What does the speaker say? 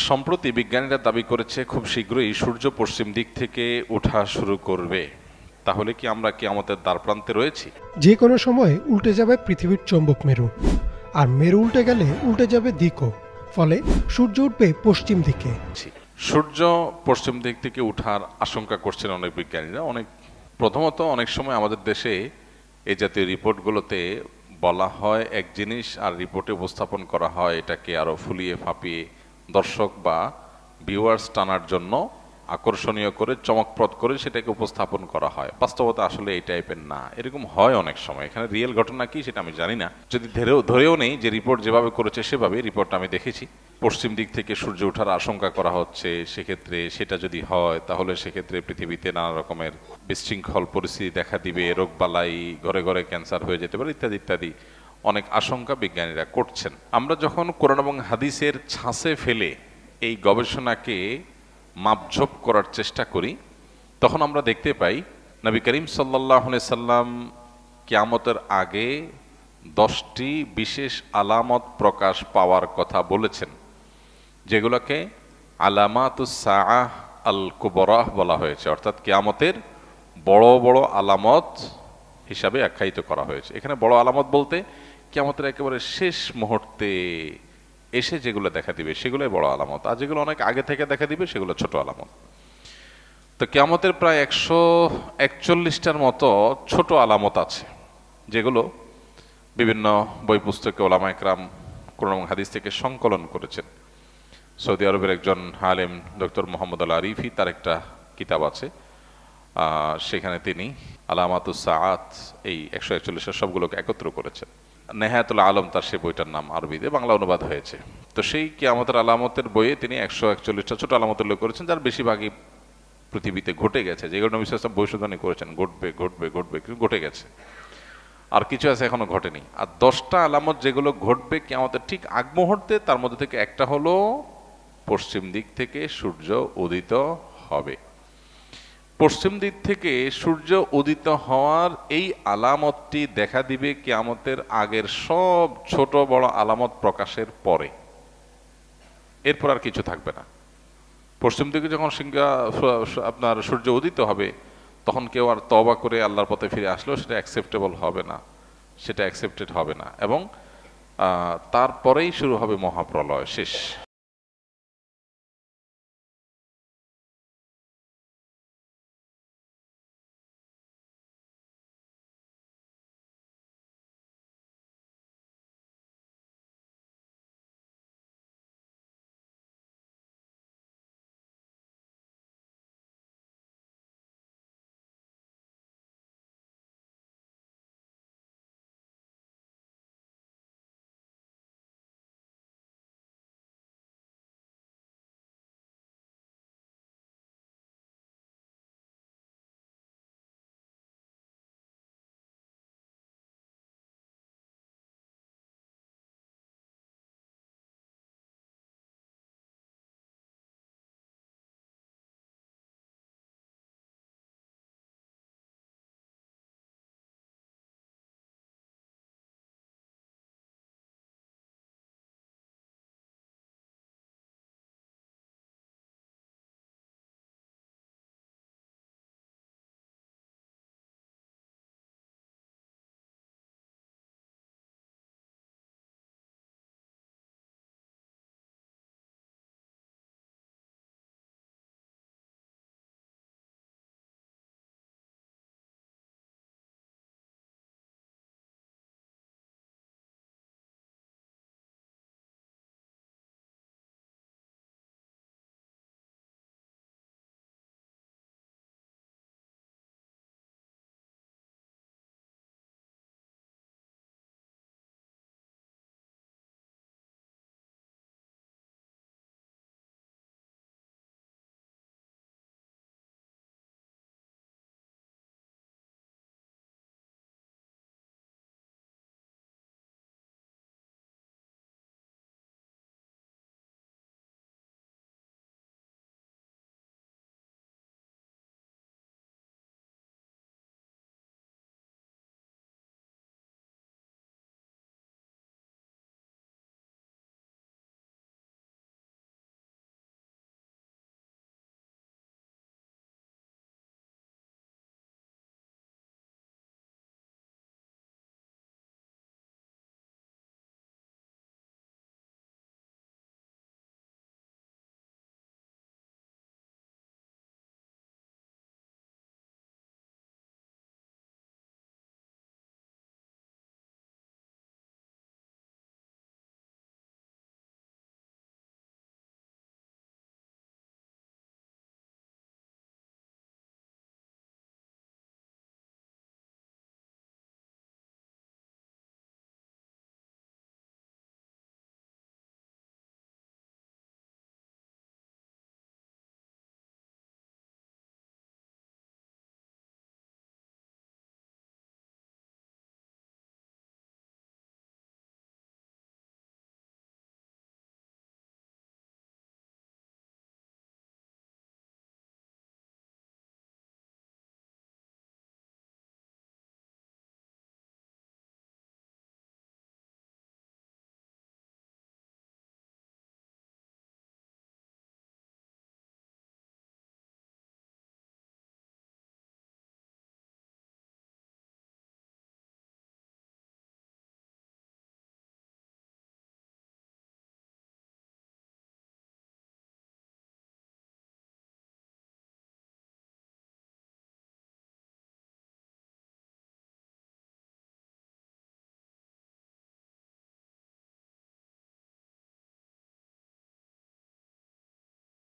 সম্প্রতি বিজ্ঞানীরা দাবি করেছে খুব শীঘ্রই সূর্য পশ্চিম দিক থেকে ওঠা শুরু করবে। তাহলে কি আমরা কিয়ামতের দ্বারপ্রান্তে রয়েছি? যে কোনো সময় উল্টে যাবে পৃথিবীর চৌম্বক মেরু, আর মেরু উল্টে গেলে উল্টে যাবে দিকও। ফলে সূর্য উঠবে পশ্চিম দিকে। সূর্য পশ্চিম দিক থেকে ওঠার আশঙ্কা করছেন অনেক বিজ্ঞানীরা। প্রথমত অনেক সময় আমাদের দেশে এই জাতীয় রিপোর্টগুলোতে বলা হয় এক জিনিস, আর রিপোর্টে উপস্থাপন করা হয় এটাকে আরো ফুলিয়ে ফাঁপিয়ে দর্শক বা ভিউয়ার্স টানার জন্য আকর্ষণীয় করে চমকপ্রদ করে সেটাকে উপস্থাপন করা হয়। বাস্তবতা আসলে এই টাইপের না, এরকম হয় অনেক সময়। এখানে রিয়েল ঘটনা কি সেটা আমি জানি না। যদি ধরেও নেই যে রিপোর্ট যেভাবে করেছে সেভাবে, রিপোর্টটা আমি দেখেছি, পশ্চিম দিক থেকে সূর্য ওঠার আশঙ্কা করা হচ্ছে, সেক্ষেত্রে সেটা যদি হয় তাহলে সেক্ষেত্রে পৃথিবীতে নানা রকমের বিশৃঙ্খল পরিস্থিতি দেখা দিবে, রোগবালাই, ঘরে ঘরে ক্যান্সার হয়ে যেতে পারে, ইত্যাদি ইত্যাদি অনেক আশঙ্কা বিজ্ঞানীরা করছেন। আমরা যখন কোরআন এবং হাদিসের ছাঁচে ফেলে এই গবেষণাকে মাপঝোপ করার চেষ্টা করি, তখন আমরা দেখতে পাই নবী করিম সাল্লাল্লাহু আলাইহি সাল্লাম কিয়ামতের আগে 10টি বিশেষ আলামত প্রকাশ পাওয়ার কথা বলেছেন, যেগুলোকে আলামাতুস সাআহ আল কুবরাহ বলা হয়েছে, অর্থাৎ কিয়ামতের বড় বড় আলামত হিসাবে আখ্যায়িত করা হয়েছে। এখানে বড় আলামত বলতে কিয়ামতের একেবারে শেষ মুহূর্তে এসে যেগুলো দেখা দিবে সেগুলোই বড় আলামত, আর যেগুলো অনেক আগে থেকে দেখা দিবে সেগুলো ছোট আলামত। তো কিয়ামতের প্রায় 141টার মতো ছোট আলামত আছে, যেগুলো বিভিন্ন বই পুস্তকে ওলামায়ে কেরাম কোরআন এবং হাদিস থেকে সংকলন করেছেন। সৌদি আরবের একজন আলেম ডক্টর মোহাম্মদ আল আরিফি, তার একটা কিতাব আছে, সেখানে তিনি আলামাতুস সাআত এই 141 সবগুলোকে একত্র করেছেন। নেহায়াতুল আলম তার সেই বইটার নাম, আরবিতে বাংলা অনুবাদ হয়েছে। তো সেই কিয়ামতের আলামতের বইয়ে তিনি 141টা ছোট আলামত উল্লেখ করেছেন, যার বেশিরভাগই পৃথিবীতে ঘটে গেছে, যেগুলো নবী সাল্লাল্লাহু আলাইহি ওয়াসাল্লাম ভবিষ্যদ্বাণী করেছেন ঘটবে ঘটবে ঘটবে, কিন্তু ঘটে গেছে। আর কিছু আছে এখনো ঘটেনি। আর 10টা আলামত যেগুলো ঘটবে কিয়ামতের ঠিক আগ মুহূর্তে, তার মধ্যে থেকে একটা হলো পশ্চিম দিক থেকে সূর্য উদিত হবে। পশ্চিম দিক থেকে সূর্য উদিত হওয়ার এই আলামতটি দেখা দিবে কিয়ামতের আগের সব ছোট বড় আলামত প্রকাশের পরে। এরপর আর কিছু থাকবে না। পশ্চিম দিকে যখন আপনার সূর্য উদিত হবে, তখন কেউ আর তওবা করে আল্লাহর পথে ফিরে আসলেও সেটা অ্যাকসেপ্টেবল হবে না, সেটা অ্যাকসেপ্টেড হবে না, এবং তারপরেই শুরু হবে মহাপ্রলয়, শেষ।